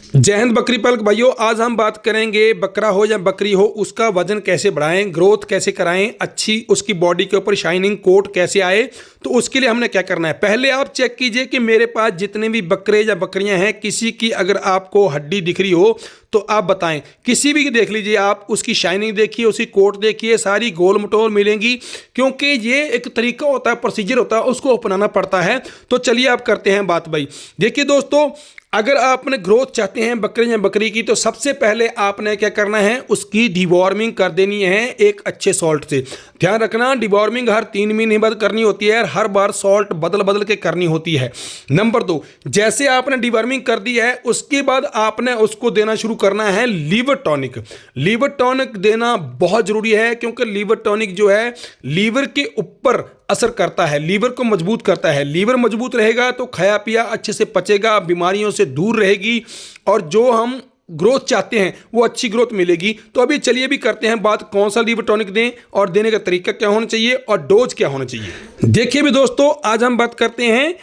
जय हिंद बकरी पालक भाइयों। आज हम बात करेंगे बकरा हो या बकरी हो उसका वजन कैसे बढ़ाएं, ग्रोथ कैसे कराएं, अच्छी उसकी बॉडी के ऊपर शाइनिंग कोट कैसे आए। तो उसके लिए हमने क्या करना है, पहले आप चेक कीजिए कि मेरे पास जितने भी बकरे या बकरियां हैं, किसी की अगर आपको हड्डी दिख रही हो तो आप बताएं। किसी भी देख लीजिए आप, उसकी शाइनिंग देखिए, उसकी कोट देखिए, सारी गोल मटोल मिलेंगी। क्योंकि ये एक तरीका होता है, प्रोसीजर होता है, उसको अपनाना पड़ता है। तो चलिए आप करते हैं बात भाई। देखिए दोस्तों, अगर आपने ग्रोथ चाहते हैं बकरे या बकरी की, तो सबसे पहले आपने क्या करना है, उसकी डिवॉर्मिंग कर देनी है एक अच्छे सॉल्ट से। ध्यान रखना, डिवॉर्मिंग हर 3 महीने बाद करनी होती है, हर बार सॉल्ट बदल बदल के करनी होती है। नंबर 2, जैसे आपने डिवॉर्मिंग कर दी है उसके बाद आपने उसको देना शुरू करना है लीवर टॉनिक। लीवर टॉनिक देना बहुत जरूरी है, क्योंकि लीवर टॉनिक जो है लीवर के ऊपर असर करता है, लीवर को मजबूत करता है। लीवर मजबूत रहेगा तो खाया पिया अच्छे से पचेगा, बीमारियों से दूर रहेगी, और जो हम ग्रोथ चाहते हैं वो अच्छी ग्रोथ मिलेगी। तो अभी चलिए भी करते हैं बात, कौन सा लीवर टॉनिक दें और देने का तरीका क्या होना चाहिए और डोज क्या होना चाहिए। देखिए भी दोस्तों, आज हम बात करते हैं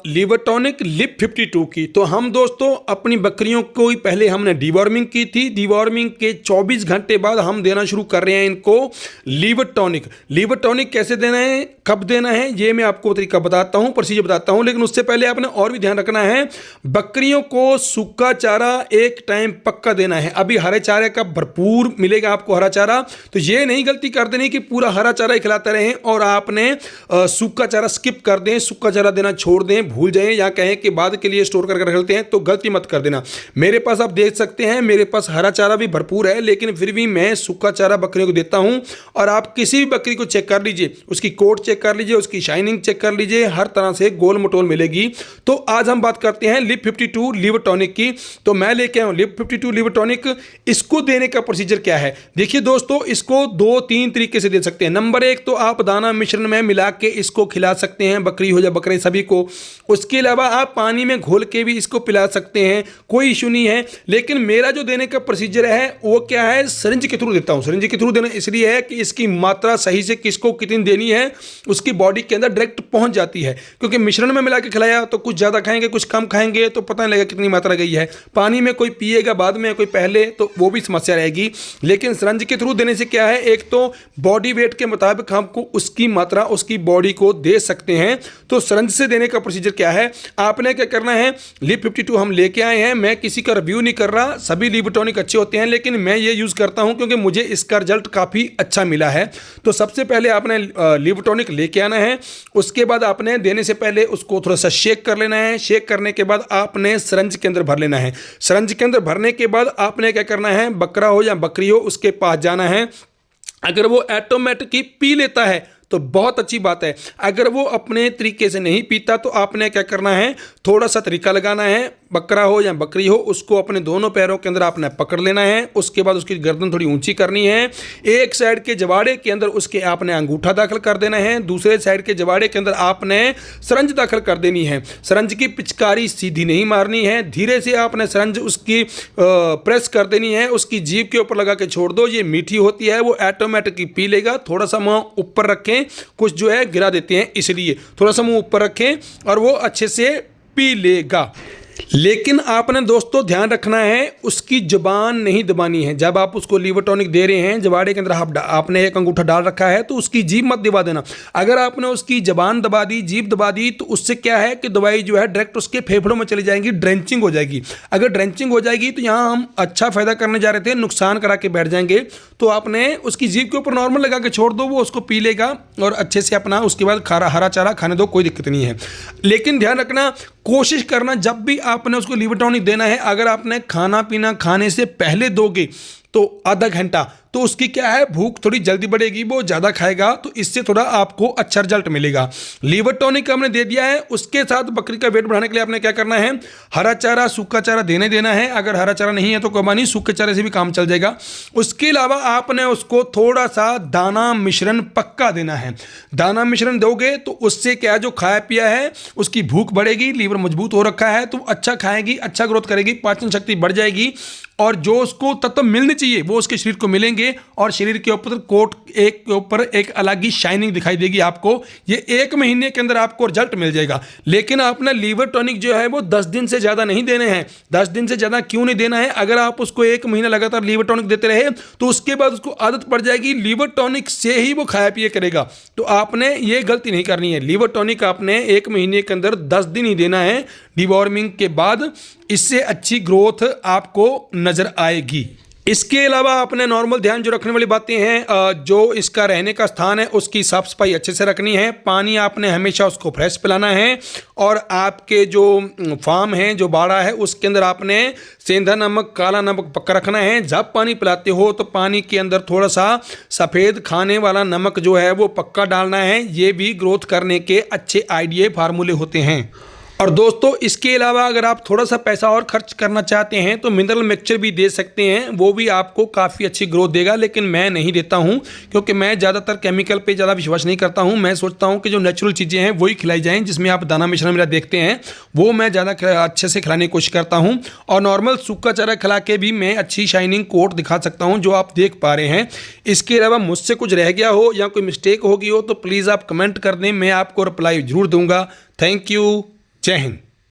लीवर टॉनिक लिप 52 की। तो हम दोस्तों अपनी बकरियों को ही पहले हमने डिवॉर्मिंग की थी, डिवॉर्मिंग के 24 घंटे बाद हम देना शुरू कर रहे हैं इनको लीवर टॉनिक। लीवर टॉनिक कैसे देना है, कब देना है, ये मैं आपको तरीका बताता हूं, प्रोसीजर बताता हूं। लेकिन उससे पहले आपने और भी ध्यान रखना है, बकरियों को सूखा चारा एक टाइम पक्का देना है। अभी हरे चारे का भरपूर मिलेगा आपको हरा चारा, तो ये नहीं गलती कर देनी कि पूरा हरा चारा ही खिलाते रहें और आपने सूखा चारा स्किप कर दें, सूखा चारा देना छोड़ दें, भूल जाएं, या कहें कि बाद के लिए स्टोर करके रखते हैं, तो गलती मत कर देना। मेरे पास आप देख सकते हैं, मेरे पास हरा चारा भी भरपूर है, लेकिन फिर भी मैं सूखा चारा बकरियों को देता हूं। और आप किसी भी बकरी को चेक कर लीजिए, उसकी कोट चेक कर लीजिए, उसकी शाइनिंग चेक कर लीजिए, हर तरह से गोल मटोल मिलेगी। तो आज हम बात करते हैं लिप 52 लीवर टॉनिक की। तो मैं लेके आया हूं लिप 52 लीवर टॉनिक। इसको देने का प्रोसीजर क्या है, देखिए दोस्तों, इसको 2-3 तरीके से दे सकते हैं। नंबर 1 तो आप दाना मिश्रण में मिला के इसको खिला सकते हैं, बकरी हो या बकरे सभी को। उसके अलावा आप पानी में घोल के भी इसको पिला सकते हैं, कोई इशू नहीं है। लेकिन मेरा जो देने का प्रोसीजर है वो क्या है, सिरिंज के थ्रू देता हूं। सिरिंज के थ्रू देना इसलिए है कि इसकी मात्रा सही से किसको कितनी देनी है उसकी बॉडी के अंदर डायरेक्ट पहुंच जाती है। क्योंकि मिश्रण में मिला के खिलाया तो कुछ ज़्यादा खाएंगे, कुछ कम खाएंगे, तो पता नहीं लगेगा कितनी मात्रा गई है। पानी में कोई पिएगा बाद में, कोई पहले, तो वो भी समस्या रहेगी। लेकिन सिरिंज के थ्रू देने से क्या है, एक तो बॉडी वेट के मुताबिक हमको उसकी मात्रा उसकी बॉडी को दे सकते हैं। तो सिरिंज से देने का प्रोसीजर क्या है, आपने क्या करना है, लिप 52 हम लेके आए हैं, मैं किसी का रिव्यू नहीं कर रहा, सभी लीवर टॉनिक अच्छे होते हैं, लेकिन मैं ये यूज़ करता हूं क्योंकि मुझे इसका रिजल्ट काफ़ी अच्छा मिला है। तो सबसे पहले आपने लीवर टॉनिक लेके आना है, उसके बाद आपने देने से पहले उसको थोड़ा सा शेक कर लेना है। शेक करने के बाद आपने सिरिंज के अंदर भर लेना है। सिरिंज के अंदर भरने के बाद आपने क्या करना है, बकरा हो या बकरी हो उसके पास जाना है। अगर वो ऑटोमेटिक ही पी लेता है तो बहुत अच्छी बात है, अगर वो अपने तरीके से नहीं पीता तो आपने क्या करना है, थोड़ा सा तरीका लगाना है। बकरा हो या बकरी हो उसको अपने दोनों पैरों के अंदर आपने पकड़ लेना है। उसके बाद उसकी गर्दन थोड़ी ऊंची करनी है। एक साइड के जवाड़े के अंदर उसके आपने अंगूठा दाखिल कर देना है, दूसरे साइड के जवाड़े के अंदर आपने सिरंज दाखिल कर देनी है। सिरंज की पिचकारी सीधी नहीं मारनी है, धीरे से आपने सिरंज उसकी प्रेस कर देनी है, उसकी जीभ के ऊपर लगा के छोड़ दो। ये मीठी होती है, वो ऑटोमेटिकली पी लेगा। थोड़ा सा मुंह ऊपर रखें, कुछ जो है गिरा देते हैं इसलिए थोड़ा सा मुंह ऊपर रखें और वो अच्छे से पी लेगा। लेकिन आपने दोस्तों ध्यान रखना है, उसकी जुबान नहीं दबानी है। जब आप उसको लीवर टॉनिक दे रहे हैं, जवाड़े के अंदर आपने एक अंगूठा डाल रखा है, तो उसकी जीभ मत दबा देना। अगर आपने उसकी जबान दबा दी, जीभ दबा दी, तो उससे क्या है कि दवाई जो है डायरेक्ट उसके फेफड़ों में चली जाएगी, ड्रेंचिंग हो जाएगी। अगर ड्रेंचिंग हो जाएगी तो यहाँ हम अच्छा फायदा करने जा रहे थे, नुकसान करा के बैठ जाएंगे। तो आपने उसकी जीभ के ऊपर नॉर्मल लगा के छोड़ दो, वो उसको पी लेगा और अच्छे से अपना उसके बाद हरा चारा खाने दो, कोई दिक्कत नहीं है। लेकिन ध्यान रखना, कोशिश करना जब भी आपने उसको लीवर टॉनिक देना है, अगर आपने खाना पीना खाने से पहले दोगे तो आधा घंटा, तो उसकी क्या है, भूख थोड़ी जल्दी बढ़ेगी, वो ज़्यादा खाएगा, तो इससे थोड़ा आपको अच्छा रिजल्ट मिलेगा। लीवर टॉनिक हमने दे दिया है, उसके साथ बकरी का वेट बढ़ाने के लिए आपने क्या करना है, हरा चारा सूखा चारा देना है। अगर हरा चारा नहीं है तो कोई बात नहीं, सूखे चारे से भी काम चल जाएगा। उसके अलावा आपने उसको थोड़ा सा दाना मिश्रण पक्का देना है। दाना मिश्रण दोगे तो उससे क्या, जो खाया पिया है उसकी भूख बढ़ेगी, लीवर मजबूत हो रखा है तो अच्छा खाएगी, अच्छा ग्रोथ करेगी, पाचन शक्ति बढ़ जाएगी और जो उसको तत्व मिलने चाहिए वो उसके शरीर को मिलेंगे और शरीर के ऊपर कोट एक के ऊपर एक अलग ही शाइनिंग दिखाई देगी आपको। ये 1 महीने के अंदर आपको रिजल्ट मिल जाएगा। लेकिन अपना लीवर टॉनिक जो है वो 10 दिन से ज़्यादा नहीं देने हैं। 10 दिन से ज़्यादा क्यों नहीं देना है? अगर आप उसको 1 महीना लगातार लीवर टॉनिक देते रहे तो उसके बाद उसको आदत पड़ जाएगी, लीवर टॉनिक से ही वो खाया पिए करेगा। तो आपने ये गलती नहीं करनी है। लीवर टॉनिक आपने 1 महीने के अंदर 10 दिन ही देना है डिवॉर्मिंग के बाद। इससे अच्छी ग्रोथ आपको नजर आएगी। इसके अलावा आपने नॉर्मल ध्यान जो रखने वाली बातें हैं, जो इसका रहने का स्थान है उसकी साफ सफाई अच्छे से रखनी है। पानी आपने हमेशा उसको फ्रेश पिलाना है। और आपके जो फार्म है, जो बाड़ा है, उसके अंदर आपने सेंधा नमक, काला नमक पक्का रखना है। जब पानी पिलाते हो तो पानी के अंदर थोड़ा सा सफ़ेद खाने वाला नमक जो है वो पक्का डालना है। ये भी ग्रोथ करने के अच्छे आइडिया फार्मूले होते हैं। और दोस्तों इसके अलावा अगर आप थोड़ा सा पैसा और खर्च करना चाहते हैं तो मिनरल मिक्सचर भी दे सकते हैं। वो भी आपको काफ़ी अच्छी ग्रोथ देगा, लेकिन मैं नहीं देता हूं क्योंकि मैं ज़्यादातर केमिकल पे ज़्यादा विश्वास नहीं करता हूं। मैं सोचता हूं कि जो नेचुरल चीज़ें हैं वही खिलाई जाएं, जिसमें आप दाना मिश्रण मेरा देखते हैं वो मैं ज़्यादा अच्छे से खिलाने की कोशिश करता हूँ। और नॉर्मल सूखा चारा खिला के भी मैं अच्छी शाइनिंग कोट दिखा सकता हूँ, जो आप देख पा रहे हैं। इसके अलावा मुझसे कुछ रह गया हो या कोई मिस्टेक हो गई हो तो प्लीज़ आप कमेंट कर दें, मैं आपको रिप्लाई ज़रूर दूँगा। Thank you. जय हिंद।